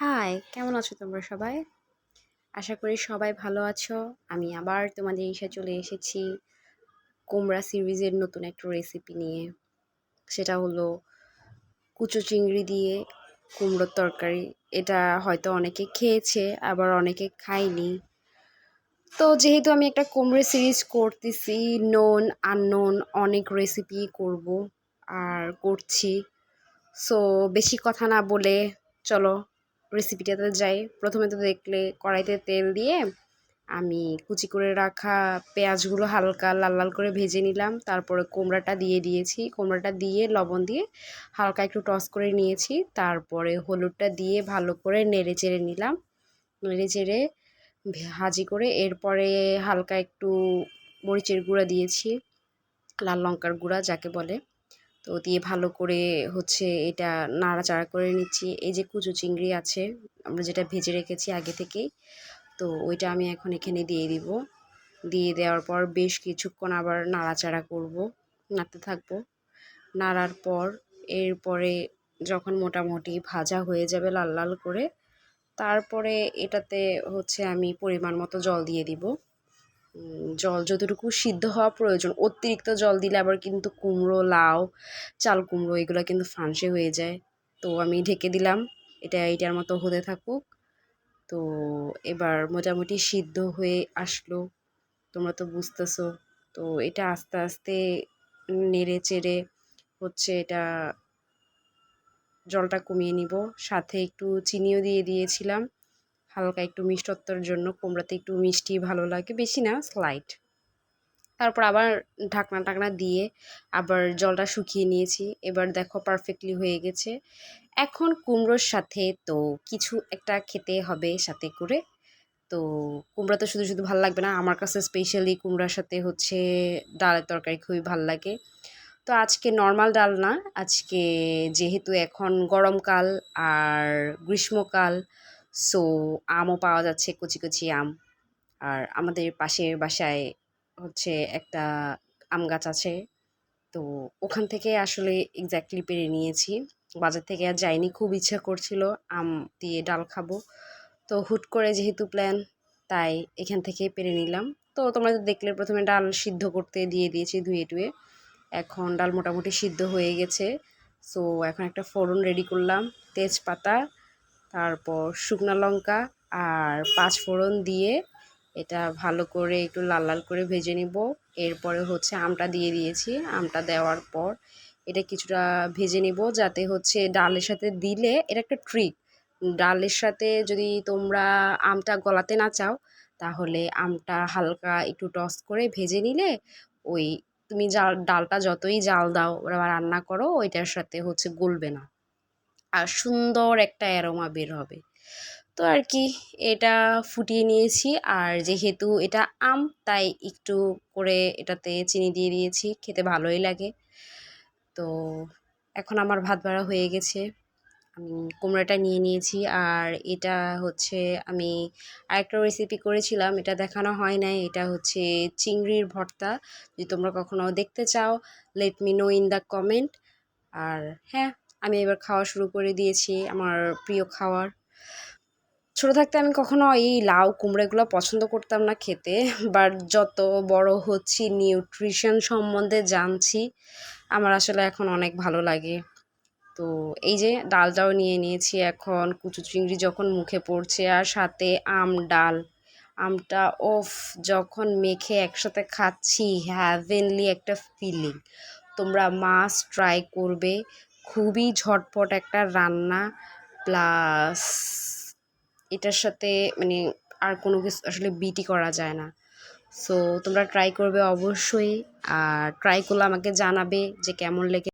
High, কেমন আছো তোমরা সবাই? আশা করি সবাই ভালো আছো। আমি আবার তোমাদের ইসে চলে এসেছি কুমড়া সিরিজের নতুন একটা রেসিপি নিয়ে। সেটা হলো কুচো চিংড়ি দিয়ে কুমড়োর তরকারি। এটা হয়তো অনেকে খেয়েছে, আবার অনেকে খায়নি। তো যেহেতু আমি একটা কুমড়ো সিরিজ করতেছি, নোন আননোন অনেক রেসিপি করব আর করছি। সো বেশি কথা না বলে চলো রেসিপিটাতে যাই। প্রথমে তো দেখলে কড়াইতে তেল দিয়ে আমি কুচি করে রাখা পেঁয়াজগুলো হালকা লাল লাল করে ভেজে নিলাম। তারপরে কুমড়াটা দিয়ে দিয়েছি, কুমড়াটা দিয়ে লবণ দিয়ে হালকা একটু টস করে নিয়েছি। তারপরে হলুদটা দিয়ে ভালো করে নেড়ে চেড়ে নিলাম, নেড়ে চেড়ে ভাজি করে এরপরে হালকা একটু মরিচের গুঁড়া দিয়েছি, লাল লঙ্কার গুঁড়া যাকে বলে। তো দিয়ে ভালো করে এটা নাড়াচাড়া করে নিচ্ছি। এই যে কুচো চিংড়ি আছে আমরা যেটা ভেজে রেখেছি আগে থেকেই, তো ওইটা আমি এখন এখানে দিয়ে দিব। দিয়ে দেওয়ার পর বেশ কিছুক্ষণ আবার নাড়াচাড়া করব, নাড়তে থাকবো। নাড়ার পর এরপরে যখন মোটামুটি ভাজা হয়ে যাবে লাল লাল করে, তারপরে এটাতে আমি পরিমাণ মতো জল দিয়ে দিব। জল যতটুকু সিদ্ধ হওয়া প্রয়োজন, অতিরিক্ত জল দিলে আবার কিন্তু কুমড়ো, লাউ, চাল কুমড়ো এগুলো কিন্তু ফাঁসে হয়ে যায়। তো আমি ঢেকে দিলাম, এটার মতো হতে থাকুক। তো এবার মোটামুটি সিদ্ধ হয়ে আসলো, তোমরা তো বুঝতেছো। তো এটা আস্তে আস্তে নেড়ে চেড়ে এটা জলটা কমিয়ে নিব। সাথে একটু চিনিও দিয়ে দিয়েছিলাম হালকা একটু মিষ্টত্বর জন্য। কুমড়াতে একটু মিষ্টি ভালো লাগে, বেশি না, স্লাইট। তারপর আবার ঢাকনা টাকনা দিয়ে আবার জলটা শুকিয়ে নিয়েছি। এবার দেখো পারফেক্টলি হয়ে গেছে। এখন কুমড়োর সাথে তো কিছু একটা খেতে হবে সাথে করে। তো কুমড়া তো শুধু শুধু ভালো লাগবে না, আমার কাছে স্পেশালি কুমড়ার সাথে ডালের তরকারি খুবই ভালো লাগে। তো আজকে নর্মাল ডাল না, আজকে যেহেতু এখন গরমকাল আর গ্রীষ্মকাল, সো আমও পাওয়া যাচ্ছে, কচি কচি আম। আর আমাদের পাশের বাসায় একটা আম গাছ আছে, তো ওখান থেকে আসলে এক্স্যাক্টলি পেরে নিয়েছি। বাজার থেকে আর যাইনি, খুব ইচ্ছা করছিল আম দিয়ে ডাল খাবো। তো হুট করে যেহেতু প্ল্যান, তাই এখান থেকে পেরে নিলাম। তো তোমরা তো দেখলে প্রথমে ডাল সিদ্ধ করতে দিয়ে দিয়েছি ধুয়ে টুয়ে। এখন ডাল মোটামুটি সিদ্ধ হয়ে গেছে। সো এখন একটা ফোড়ন রেডি করলাম, তেজপাতা, তারপর শুকনো লঙ্কা আর পাঁচ ফোড়ন দিয়ে এটা ভালো করে একটু লাল লাল করে ভেজে নিব। এরপরে আমটা দিয়ে দিয়েছি। আমটা দেওয়ার পর এটা কিছুটা ভেজে নিব, যাতে ডালের সাথে দিলে, এটা একটা ট্রিক, ডালের সাথে যদি তোমরা আমটা গলাতে না চাও, তাহলে আমটা হালকা একটু টস করে ভেজে নিলে ওই তুমি ডালটা যতই জাল দাও বা রান্না করো, ওইটার সাথে গলবে না আর সুন্দর একটা অ্যারোমা বের হবে। তো আর কি, এটা ফুটিয়ে নিয়েছি। আর যেহেতু এটা আম, তাই একটু করে এটাতে চিনি দিয়ে দিয়েছি, খেতে ভালোই লাগে। তো এখন আমার ভাত বাড়া হয়ে গেছে, আমি কুমড়াটা নিয়ে নিয়েছি। আর এটা আমি আরেকটা রেসিপি করেছিলাম, এটা দেখানো হয় নাই। এটা চিংড়ির ভর্তা। যদি তোমরা কখনো দেখতে চাও, let me know in the comment. আর হ্যাঁ, আমি এবার খাওয়া শুরু করে দিয়েছি, আমার প্রিয় খাওয়ার। ছোটো থাকতে আমি কখনো এই লাউ কুমড়ো এগুলো পছন্দ করতাম না খেতে, বাট যত বড় হচ্ছি নিউট্রিশন সম্বন্ধে জানছি, আমার আসলে এখন অনেক ভালো লাগে। তো এই যে ডালটাও নিয়ে নিয়েছি, এখন কুচু চিংড়ি যখন মুখে পড়ছে আর সাথে ডাল, আমটা ওফ, যখন মেখে একসাথে খাচ্ছি, হ্যাভেনলি একটা ফিলিং। তোমরা মাস্ট ট্রাই করবে, খুবই ঝটপট একটা রান্না। প্লাস এটার সাথে আর কোনো কিছু আসলে বিটই করা যায় না। সো তোমরা ট্রাই করবে অবশ্যই, আর ট্রাই করলে আমাকে জানাবে যে কেমন লেগে।